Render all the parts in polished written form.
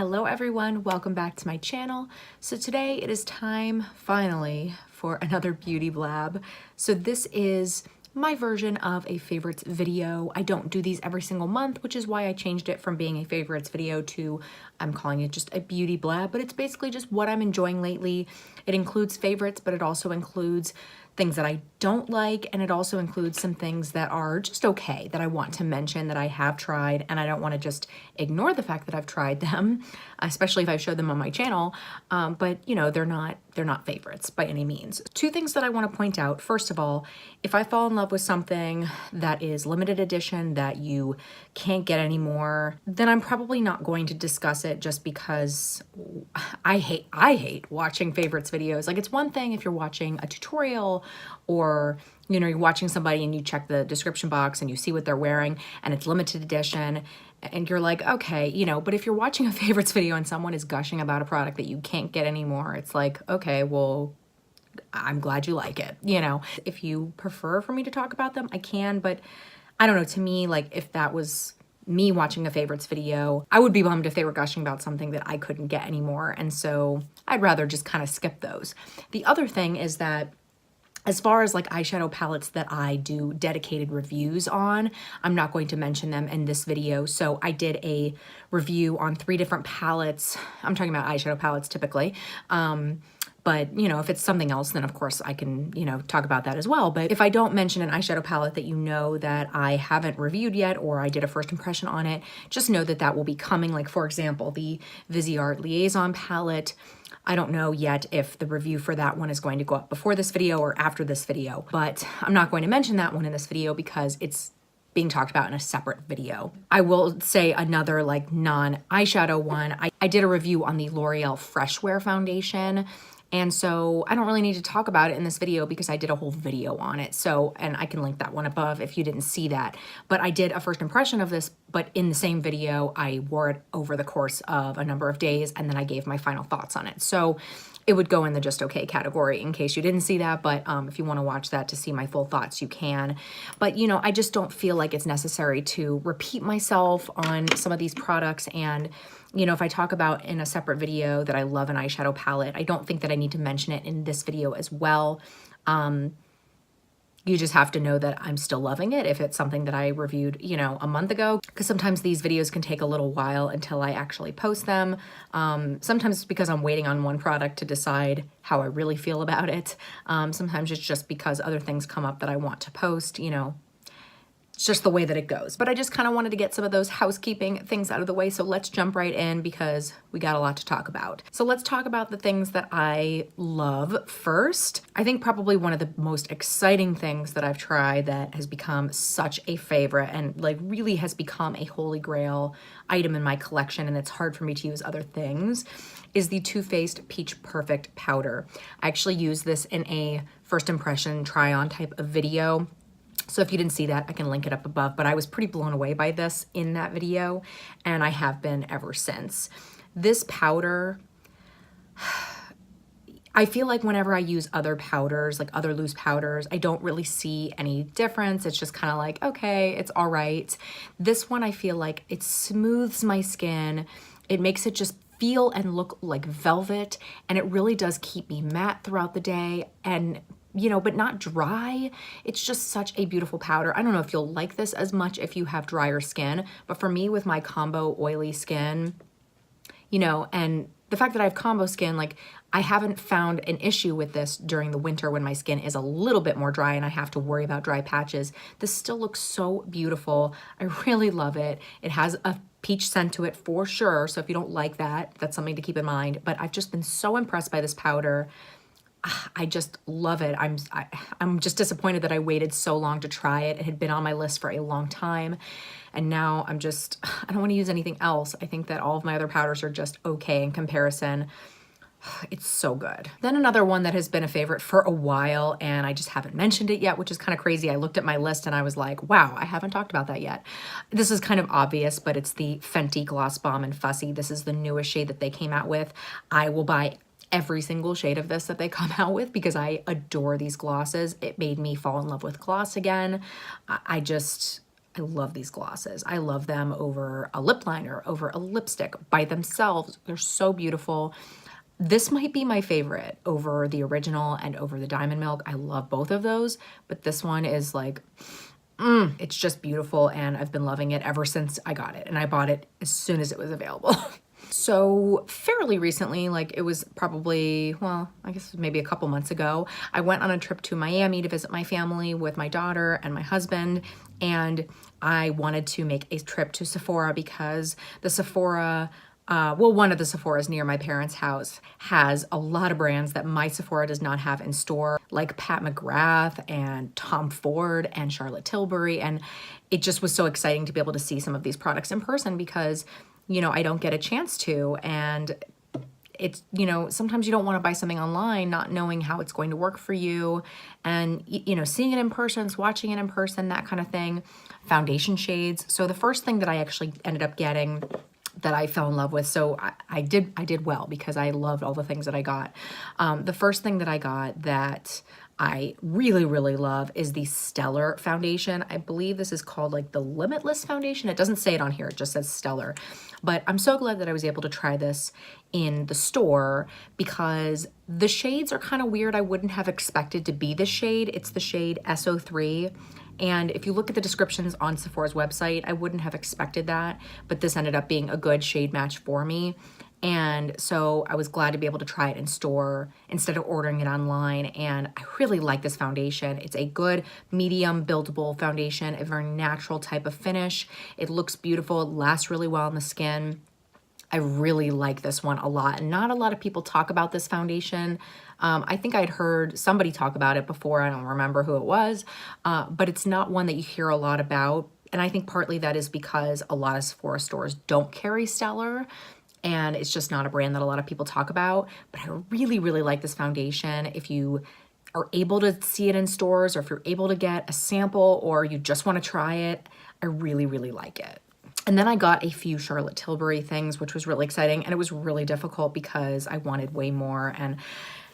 Hello everyone, welcome back to my channel. So today it is time, finally, for another beauty blab. So this is my version of a favorites video. I don't do these every single month, which is why I changed it from being a favorites video to I'm calling it just a beauty blab, but it's basically just what I'm enjoying lately. It includes favorites, but it also includes things that I don't like, and it also includes some things that are just okay that I want to mention that I have tried, and I don't want to just ignore the fact that I've tried them, especially if I showed them on my channel. But you know, they're not favorites by any means. Two things that I want to point out. First of all, if I fall in love with something that is limited edition that you can't get anymore, then I'm probably not going to discuss it just because I hate watching favorites videos. Like, it's one thing if you're watching a tutorial or you're watching somebody and you check the description box and you see what they're wearing and it's limited edition and you're like, okay, but if you're watching a favorites video and someone is gushing about a product that you can't get anymore, it's like, okay, well, I'm glad you like it. If you prefer for me to talk about them, I can, but I don't know, to me, like, if that was me watching a favorites video, I would be bummed if they were gushing about something that I couldn't get anymore. And so I'd rather just kind of skip those. The other thing is that as far as like eyeshadow palettes that I do dedicated reviews on, I'm not going to mention them in this video. So I did a review on 3 different palettes. I'm talking about eyeshadow palettes typically. But if it's something else, then of course I can, talk about that as well. But if I don't mention an eyeshadow palette that that I haven't reviewed yet, or I did a first impression on it, just know that that will be coming. Like, for example, the Viseart Liaison palette. I don't know yet if the review for that one is going to go up before this video or after this video, but I'm not going to mention that one in this video because it's being talked about in a separate video. I will say another like non-eyeshadow one. I did a review on the L'Oreal Fresh Wear foundation. And so I don't really need to talk about it in this video because I did a whole video on it. So, and I can link that one above if you didn't see that. But I did a first impression of this, but in the same video, I wore it over the course of a number of days and then I gave my final thoughts on it. So it would go in the just okay category in case you didn't see that. But if you want to watch that to see my full thoughts, you can. But I just don't feel like it's necessary to repeat myself on some of these products. And if I talk about in a separate video that I love an eyeshadow palette, I don't think that I need to mention it in this video as well. You just have to know that I'm still loving it if it's something that I reviewed, a month ago, because sometimes these videos can take a little while until I actually post them. Sometimes it's because I'm waiting on one product to decide how I really feel about it. Sometimes it's just because other things come up that I want to post, It's just the way that it goes. But I just kind of wanted to get some of those housekeeping things out of the way. So let's jump right in because we got a lot to talk about. So let's talk about the things that I love first. I think probably one of the most exciting things that I've tried that has become such a favorite and like really has become a holy grail item in my collection, and it's hard for me to use other things, is the Too Faced Peach Perfect Powder. I actually used this in a first impression try-on type of video. So if you didn't see that, I can link it up above, but I was pretty blown away by this in that video, and I have been ever since. This powder, I feel like whenever I use other powders, like other loose powders, I don't really see any difference. It's just kind of like, okay, it's all right. This one, I feel like it smooths my skin. It makes it just feel and look like velvet, and it really does keep me matte throughout the day, and but not dry. It's just such a beautiful powder. I don't know if you'll like this as much if you have drier skin, but for me with my combo oily skin, and the fact that I have combo skin, like I haven't found an issue with this during the winter when my skin is a little bit more dry and I have to worry about dry patches. This still looks so beautiful. I really love it. It has a peach scent to it for sure. So if you don't like that, that's something to keep in mind. But I've just been so impressed by this powder. I just love it. I'm just disappointed that I waited so long to try it. It had been on my list for a long time, and now I don't want to use anything else. I think that all of my other powders are just okay in comparison. It's so good. Then another one that has been a favorite for a while, and I just haven't mentioned it yet, which is kind of crazy. I looked at my list and I was like, wow, I haven't talked about that yet. This is kind of obvious, but it's the Fenty Gloss Bomb and Fussy. This is the newest shade that they came out with. I will buy every single shade of this that they come out with because I adore these glosses. It made me fall in love with gloss again. I love these glosses. I love them over a lip liner, over a lipstick by themselves. They're so beautiful. This might be my favorite over the original and over the Diamond Milk. I love both of those, but this one is like, it's just beautiful, and I've been loving it ever since I got it, and I bought it as soon as it was available. So fairly recently, like it was probably, well, I guess maybe a couple months ago, I went on a trip to Miami to visit my family with my daughter and my husband, and I wanted to make a trip to Sephora because the Sephora, well, one of the Sephoras near my parents' house has a lot of brands that my Sephora does not have in store, like Pat McGrath and Tom Ford and Charlotte Tilbury. And it just was so exciting to be able to see some of these products in person because, you know, I don't get a chance to. And it's, you know, sometimes you don't want to buy something online not knowing how it's going to work for you. And, you know, seeing it in person, swatching it in person, that kind of thing. Foundation shades. So the first thing that I actually ended up getting that I fell in love with, so I did well because I loved all the things that I got. The first thing that I got that I really, really love is the Stellar foundation. I believe this is called like the Limitless foundation. It doesn't say it on here, it just says Stellar. But I'm so glad that I was able to try this in the store because the shades are kind of weird. I wouldn't have expected to be this shade. It's the shade SO3. And if you look at the descriptions on Sephora's website, I wouldn't have expected that, but this ended up being a good shade match for me. And so I was glad to be able to try it in store instead of ordering it online. And I really like this foundation. It's a good medium buildable foundation, a very natural type of finish. It looks beautiful, it lasts really well on the skin. I really like this one a lot. And not a lot of people talk about this foundation. I think I'd heard somebody talk about it before. I don't remember who it was, but it's not one that you hear a lot about. And I think partly that is because a lot of Sephora stores don't carry Stellar, and it's just not a brand that a lot of people talk about. But I really, really like this foundation. If you are able to see it in stores, or if you're able to get a sample, or you just want to try it, I really, really like it. And then I got a few Charlotte Tilbury things, which was really exciting. And it was really difficult because I wanted way more. And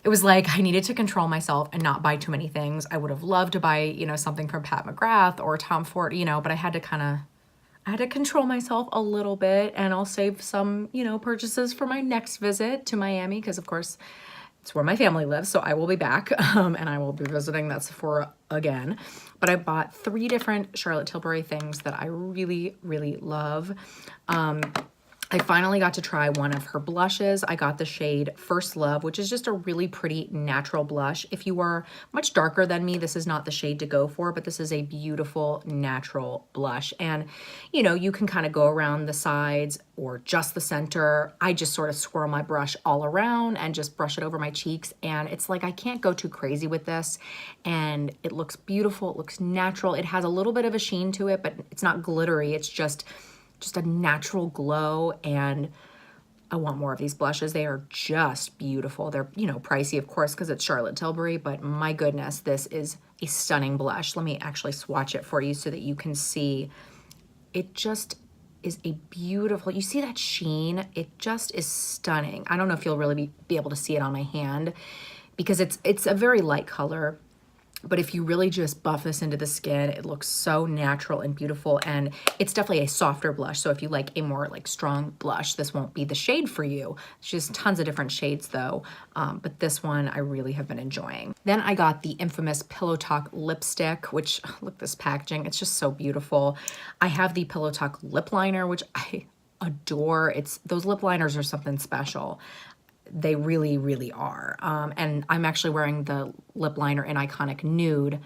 it was like I needed to control myself and not buy too many things. I would have loved to buy, you know, something from Pat McGrath or Tom Ford, you know, but I had to control myself a little bit, and I'll save some, you know, purchases for my next visit to Miami because, of course, it's where my family lives, so I will be back and I will be visiting that Sephora again. But I bought 3 different Charlotte Tilbury things that I really, really love. I finally got to try one of her blushes. I got the shade First Love, which is just a really pretty natural blush. If you are much darker than me, this is not the shade to go for, but this is a beautiful natural blush. And, you know, you can kind of go around the sides or just the center. I just sort of swirl my brush all around and just brush it over my cheeks. And it's like I can't go too crazy with this. And it looks beautiful. It looks natural. It has a little bit of a sheen to it, but it's not glittery. It's just a natural glow, and I want more of these blushes. They are just beautiful. They're, you know, pricey, of course, because it's Charlotte Tilbury, but my goodness, this is a stunning blush. Let me actually swatch it for you so that you can see. It just is a beautiful, you see that sheen? It just is stunning. I don't know if you'll really be able to see it on my hand because it's a very light color. But if you really just buff this into the skin, it looks so natural and beautiful. And it's definitely a softer blush. So if you like a more like strong blush, this won't be the shade for you. It's just tons of different shades though. But this one I really have been enjoying. Then I got the infamous Pillow Talk lipstick, which look at this packaging. It's just so beautiful. I have the Pillow Talk lip liner, which I adore. Those lip liners are something special. They really, really are. And I'm actually wearing the lip liner in Iconic Nude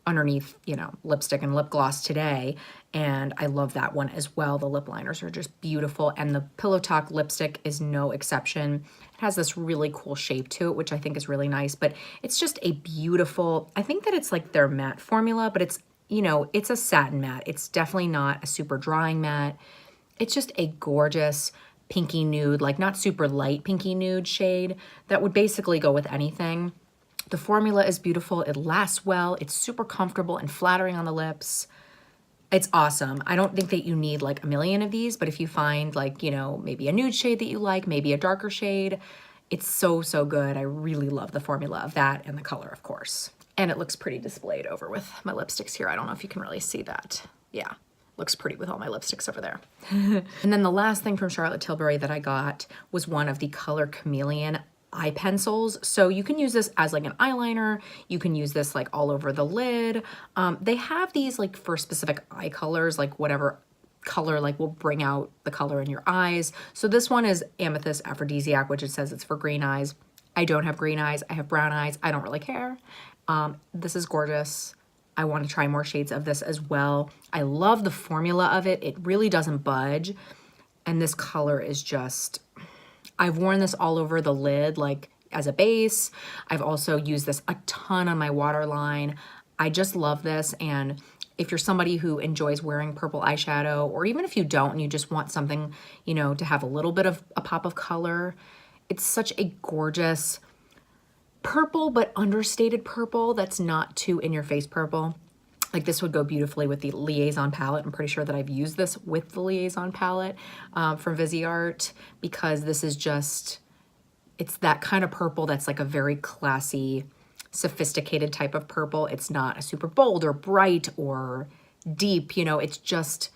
underneath, you know, lipstick and lip gloss today. And I love that one as well. The lip liners are just beautiful. And the Pillow Talk lipstick is no exception. It has this really cool shape to it, which I think is really nice. But it's just a beautiful, I think that it's like their matte formula, but it's, you know, it's a satin matte. It's definitely not a super drying matte. It's just a gorgeous pinky nude, like not super light pinky nude shade that would basically go with anything. The formula is beautiful. It lasts well. It's super comfortable and flattering on the lips. It's awesome. I don't think that you need like a million of these, but if you find like, you know, maybe a nude shade that you like, maybe a darker shade, it's so, so good. I really love the formula of that and the color, of course. And it looks pretty displayed over with my lipsticks here. I don't know if you can really see that. Yeah. looks pretty with all my lipsticks over there. And then the last thing from Charlotte Tilbury that I got was one of the Color Chameleon eye pencils. So you can use this as like an eyeliner. You can use this like all over the lid. They have these like for specific eye colors, like whatever color like will bring out the color in your eyes. So this one is Amethyst Aphrodisiac, which it says it's for green eyes. I don't have green eyes. I have brown eyes. I don't really care. This is gorgeous. I want to try more shades of this as well. I love the formula of it. It really doesn't budge. And this color is just, I've worn this all over the lid, like as a base. I've also used this a ton on my waterline. I just love this. And if you're somebody who enjoys wearing purple eyeshadow, or even if you don't and you just want something, you know, to have a little bit of a pop of color, it's such a gorgeous purple, but understated purple that's not too in your face purple. Like this would go beautifully with the Liaison palette. I'm pretty sure that I've used this with the Liaison palette from Viseart, because this is just, it's that kind of purple that's like a very classy, sophisticated type of purple. It's not a super bold or bright or deep, you know, it's just,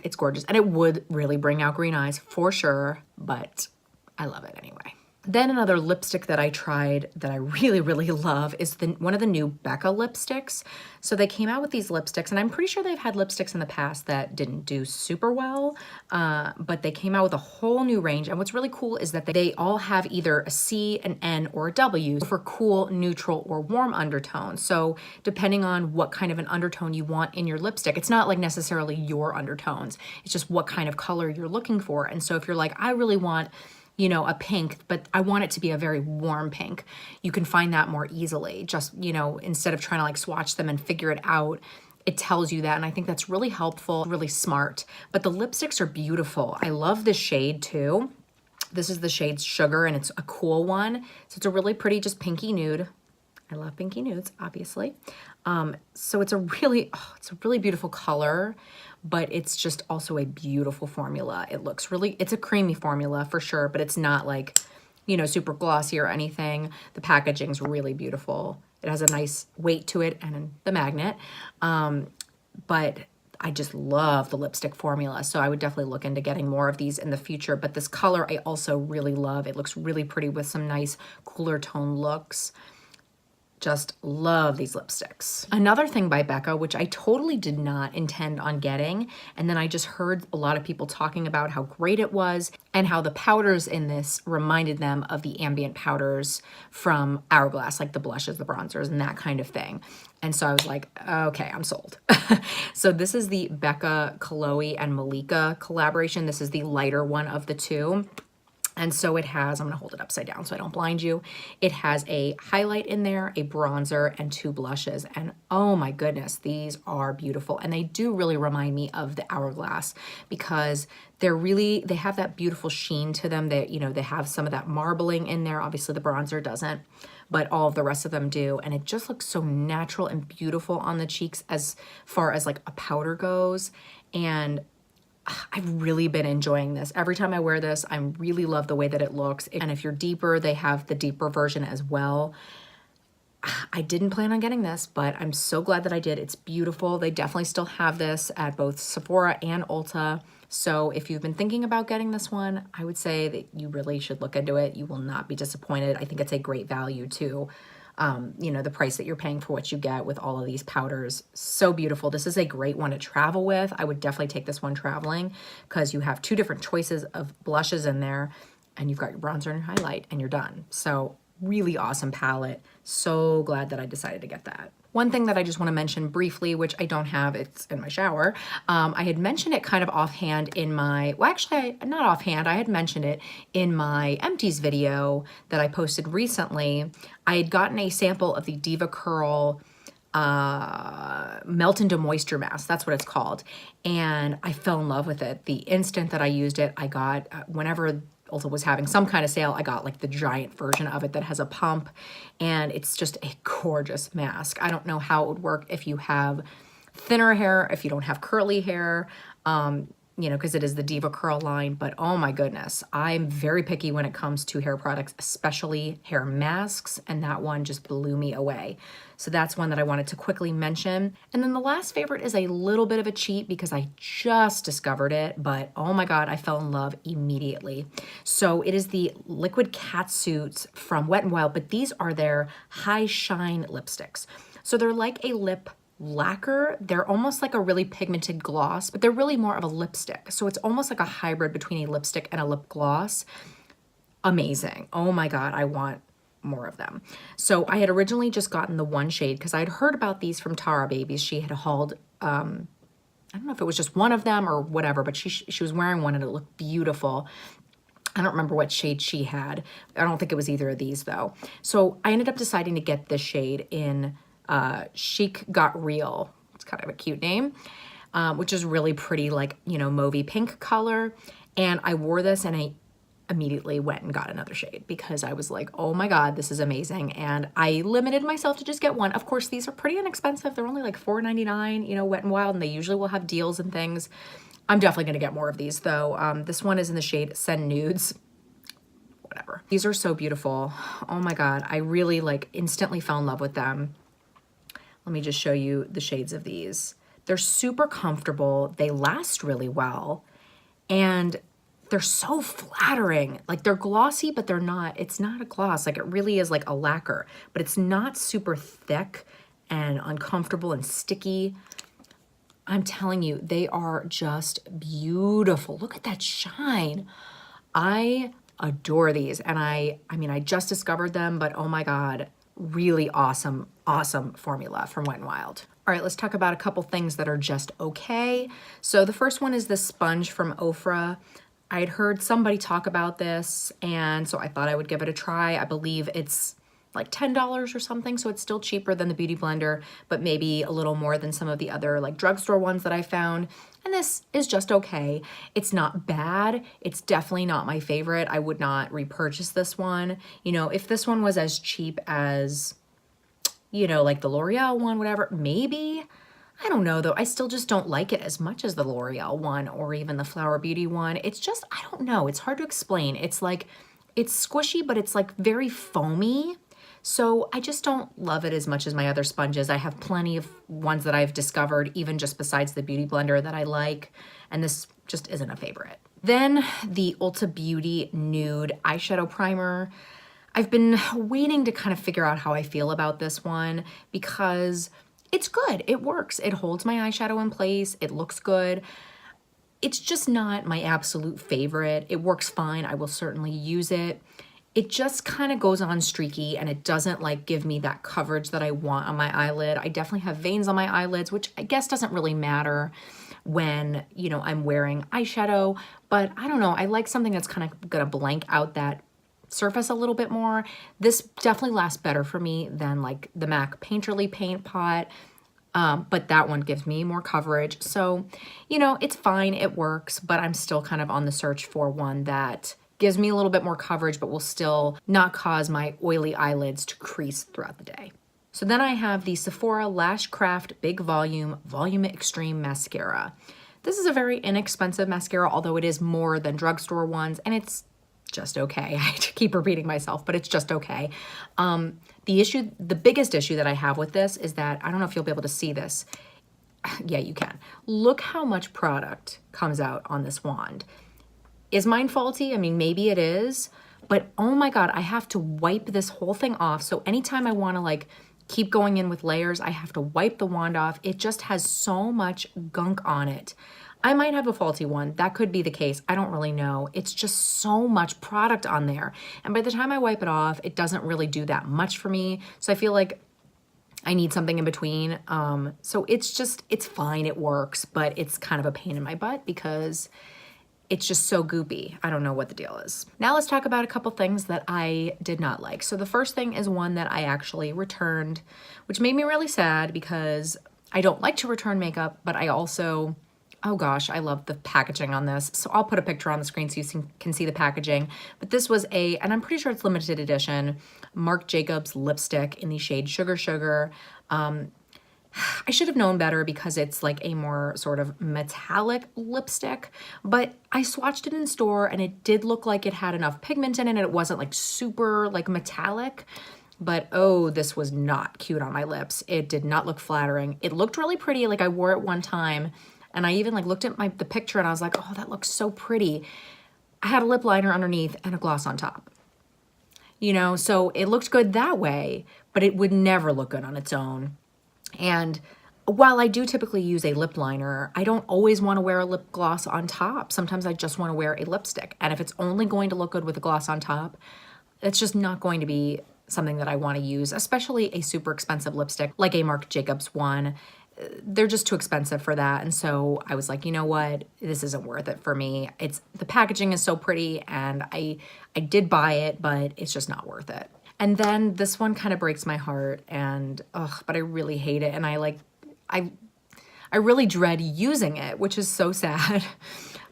it's gorgeous. And it would really bring out green eyes for sure, but I love it anyway. Then another lipstick that I tried that I really, really love is one of the new BECCA lipsticks. So they came out with these lipsticks, and I'm pretty sure they've had lipsticks in the past that didn't do super well, but they came out with a whole new range. And what's really cool is that they all have either a C, an N, or a W for cool, neutral, or warm undertones. So depending on what kind of an undertone you want in your lipstick, it's not like necessarily your undertones. It's just what kind of color you're looking for. And so if you're like, I really want, you know, a pink, but I want it to be a very warm pink, you can find that more easily. Just, you know, instead of trying to like swatch them and figure it out, it tells you that. And I think that's really helpful, really smart. But the lipsticks are beautiful. I love this shade too. This is the shade Sugar, and it's a cool one. So it's a really pretty, just pinky nude. I love pinky nudes, obviously. So it's a really beautiful color, but it's just also a beautiful formula. It looks really, it's a creamy formula for sure, but it's not like, you know, super glossy or anything. The packaging's really beautiful. It has a nice weight to it and the magnet. But I just love the lipstick formula. So I would definitely look into getting more of these in the future. But this color I also really love. It looks really pretty with some nice cooler tone looks. Just love these lipsticks. Another thing by BECCA, which I totally did not intend on getting, and then I just heard a lot of people talking about how great it was and how the powders in this reminded them of the ambient powders from Hourglass, like the blushes, the bronzers, and that kind of thing. And so I was like, okay, I'm sold. So this is the BECCA Chloe and Malika collaboration. This is the lighter one of the two. And so it has, I'm gonna hold it upside down so I don't blind you. It has a highlight in there, a bronzer, and two blushes. And oh my goodness, these are beautiful. And they do really remind me of the Hourglass, because they have that beautiful sheen to them. That, you know, they have some of that marbling in there. Obviously the bronzer doesn't, but all of the rest of them do. And it just looks so natural and beautiful on the cheeks as far as like a powder goes. And I've really been enjoying this. Every time I wear this, I really love the way that it looks. And if you're deeper, they have the deeper version as well. I didn't plan on getting this, but I'm so glad that I did. It's beautiful. They definitely still have this at both Sephora and Ulta. So if you've been thinking about getting this one, I would say that you really should look into it. You will not be disappointed. I think it's a great value too. You know, the price that you're paying for what you get with all of these powders. So beautiful. This is a great one to travel with. I would definitely take this one traveling, because you have two different choices of blushes in there, and you've got your bronzer and your highlight, and you're done. So really awesome palette. So glad that I decided to get that. One thing that I just want to mention briefly, which I don't have, it's in my shower. I had mentioned it kind of offhand in my, well, actually, not offhand, I had mentioned it in my empties video that I posted recently. I had gotten a sample of the Diva Curl Melt into Moisture Mask. That's what it's called. And I fell in love with it. The instant that I used it, I got, whenever Ulta was having some kind of sale, I got like the giant version of it that has a pump, and it's just a gorgeous mask. I don't know how it would work if you have thinner hair, if you don't have curly hair. You you know, because it is the Diva Curl line, but oh my goodness, I'm very picky when it comes to hair products, especially hair masks, and that one just blew me away. So that's one that I wanted to quickly mention. And then the last favorite is a little bit of a cheat because I just discovered it, but oh my God, I fell in love immediately. So it is the Liquid Catsuits from Wet n Wild, but these are their high shine lipsticks. So they're like a lip lacquer. They're almost like a really pigmented gloss, but they're really more of a lipstick. So it's almost like a hybrid between a lipstick and a lip gloss. Amazing. Oh my God, I want more of them. So I had originally just gotten the one shade because I had heard about these from Tara Babies. She had hauled, I don't know if it was just one of them or whatever, but she was wearing one and it looked beautiful. I don't remember what shade she had. I don't think it was either of these though. So I ended up deciding to get this shade in Chic Got Real. It's kind of a cute name, which is really pretty, like, you know, mauvey pink color. And I wore this and I immediately went and got another shade because I was like, oh my God, this is amazing. And I limited myself to just get one. Of course, these are pretty inexpensive. They're only like $4.99, you know, Wet n Wild, and they usually will have deals and things. I'm definitely gonna get more of these though. This one is in the shade Send Nudes. Whatever. These are so beautiful. Oh my God, I really like instantly fell in love with them. Let me just show you the shades of these. They're super comfortable. They last really well. And they're so flattering. Like they're glossy, but they're not, it's not a gloss. Like it really is like a lacquer, but it's not super thick and uncomfortable and sticky. I'm telling you, they are just beautiful. Look at that shine. I adore these. And I mean, I just discovered them, but oh my God, really awesome, awesome formula from Wet n Wild. All right, let's talk about a couple things that are just okay. So the first one is this sponge from Ofra. I had heard somebody talk about this, and so I thought I would give it a try. I believe it's like $10 or something, so it's still cheaper than the Beauty Blender, but maybe a little more than some of the other like drugstore ones that I found. And this is just okay. It's not bad. It's definitely not my favorite. I would not repurchase this one. You know, if this one was as cheap as, you know, like the L'Oreal one, whatever, maybe. I don't know though. I still just don't like it as much as the L'Oreal one or even the Flower Beauty one. It's just, I don't know. It's hard to explain. It's like, it's squishy, but it's like very foamy. So I just don't love it as much as my other sponges. I have plenty of ones that I've discovered, even just besides the Beauty Blender, that I like. And this just isn't a favorite. Then the Ulta Beauty Nude Eyeshadow Primer. I've been waiting to kind of figure out how I feel about this one because it's good. It works. It holds my eyeshadow in place. It looks good. It's just not my absolute favorite. It works fine. I will certainly use it. It just kind of goes on streaky and it doesn't like give me that coverage that I want on my eyelid. I definitely have veins on my eyelids, which I guess doesn't really matter when, you know, I'm wearing eyeshadow, but I don't know. I like something that's kind of gonna blank out that surface a little bit more. This definitely lasts better for me than like the MAC Painterly Paint Pot, but that one gives me more coverage. So, you know, it's fine, it works, but I'm still kind of on the search for one that gives me a little bit more coverage, but will still not cause my oily eyelids to crease throughout the day. So then I have the Sephora Lash Craft Big Volume Extreme Mascara. This is a very inexpensive mascara, although it is more than drugstore ones, and it's just okay. I keep repeating myself, but it's just okay. The biggest issue that I have with this is that, I don't know if you'll be able to see this. Yeah, you can. Look how much product comes out on this wand. Is mine faulty? I mean, maybe it is, but oh my God, I have to wipe this whole thing off. So anytime I want to like keep going in with layers, I have to wipe the wand off. It just has so much gunk on it. I might have a faulty one. That could be the case. I don't really know. It's just so much product on there. And by the time I wipe it off, it doesn't really do that much for me. So I feel like I need something in between. So it's fine. It works, but it's kind of a pain in my butt because it's just so goopy. I don't know what the deal is. Now let's talk about a couple things that I did not like. So the first thing is one that I actually returned, which made me really sad because I don't like to return makeup, but I also, oh gosh, I love the packaging on this. So I'll put a picture on the screen so you can see the packaging. But this was and I'm pretty sure it's limited edition, Marc Jacobs lipstick in the shade Sugar Sugar. I should have known better because it's like a more sort of metallic lipstick, but I swatched it in store and it did look like it had enough pigment in it and it wasn't like super like metallic. But oh, this was not cute on my lips. It did not look flattering. It looked really pretty. Like I wore it one time and I even like looked at the picture and I was like, oh, that looks so pretty. I had a lip liner underneath and a gloss on top. You know, so it looked good that way, but it would never look good on its own. And while I do typically use a lip liner, I don't always want to wear a lip gloss on top. Sometimes I just want to wear a lipstick. And if it's only going to look good with a gloss on top, it's just not going to be something that I want to use, especially a super expensive lipstick like a Marc Jacobs one. They're just too expensive for that. And so I was like, you know what? This isn't worth it for me. The packaging is so pretty and I did buy it, but it's just not worth it. And then this one kind of breaks my heart and but I really hate it. And I really dread using it, which is so sad.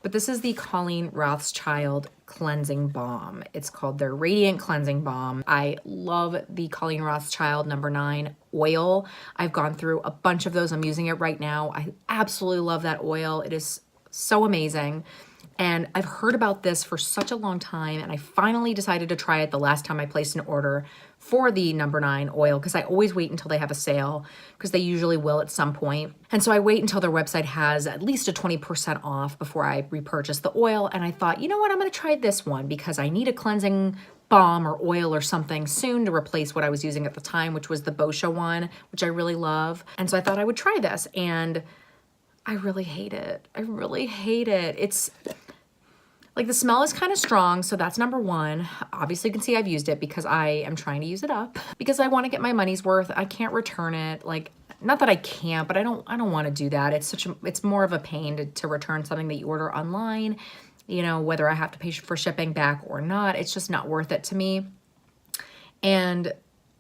But this is the Colleen Rothschild Cleansing Balm. It's called their Radiant Cleansing Balm. I love the Colleen Rothschild No. 9 oil. I've gone through a bunch of those. I'm using it right now. I absolutely love that oil. It is so amazing. And I've heard about this for such a long time, and I finally decided to try it the last time I placed an order for the No. 9 oil, because I always wait until they have a sale, because they usually will at some point. And so I wait until their website has at least a 20% off before I repurchase the oil. And I thought, you know what, I'm going to try this one because I need a cleansing balm or oil or something soon to replace what I was using at the time, which was the Boscia one, which I really love. And so I thought I would try this, and I really hate it. I really hate it. It's like the smell is kind of strong, so that's number one. Obviously you can see I've used it because I am trying to use it up because I want to get my money's worth. I can't return it. Like, not that I can't, but I don't want to do that. It's more of a pain to return something that you order online, you know, whether I have to pay for shipping back or not. It's just not worth it to me. And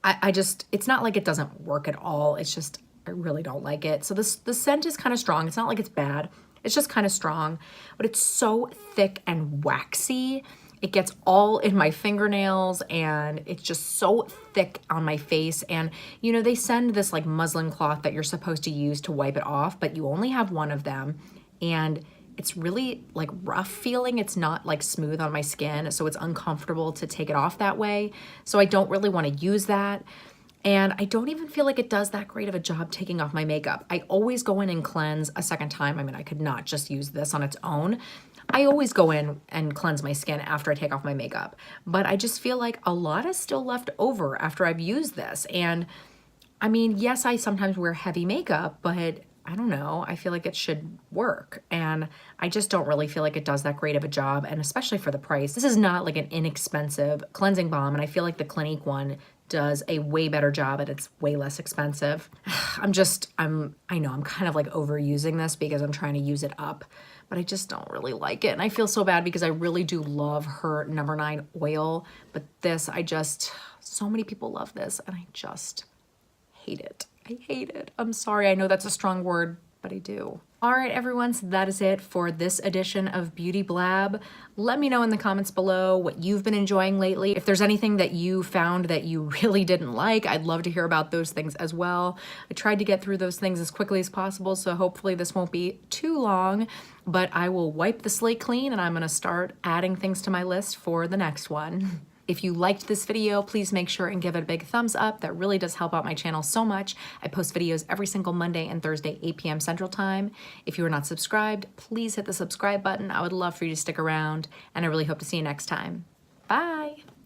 it's not like it doesn't work at all. It's just, I really don't like it. So the scent is kind of strong. It's not like it's bad. It's just kind of strong, but it's so thick and waxy. It gets all in my fingernails and it's just so thick on my face. And, you know, they send this like muslin cloth that you're supposed to use to wipe it off, but you only have one of them. And it's really like rough feeling. It's not like smooth on my skin. So it's uncomfortable to take it off that way. So I don't really want to use that. And I don't even feel like it does that great of a job taking off my makeup. I always go in and cleanse a second time. I mean, I could not just use this on its own. I always go in and cleanse my skin after I take off my makeup. But I just feel like a lot is still left over after I've used this. And I mean, yes, I sometimes wear heavy makeup, but I don't know. I feel like it should work. And I just don't really feel like it does that great of a job. And especially for the price, this is not like an inexpensive cleansing balm. And I feel like the Clinique one does a way better job and it's way less expensive. I know I'm kind of like overusing this because I'm trying to use it up, but I just don't really like it. And I feel so bad because I really do love her No. 9 oil, but this, so many people love this and I just hate it. I hate it. I'm sorry. I know that's a strong word, but I do. All right, everyone, so that is it for this edition of Beauty Blab. Let me know in the comments below what you've been enjoying lately. If there's anything that you found that you really didn't like, I'd love to hear about those things as well. I tried to get through those things as quickly as possible, so hopefully this won't be too long, but I will wipe the slate clean and I'm gonna start adding things to my list for the next one. If you liked this video, please make sure and give it a big thumbs up. That really does help out my channel so much. I post videos every single Monday and Thursday, 8 p.m. Central Time. If you are not subscribed, please hit the subscribe button. I would love for you to stick around, and I really hope to see you next time. Bye.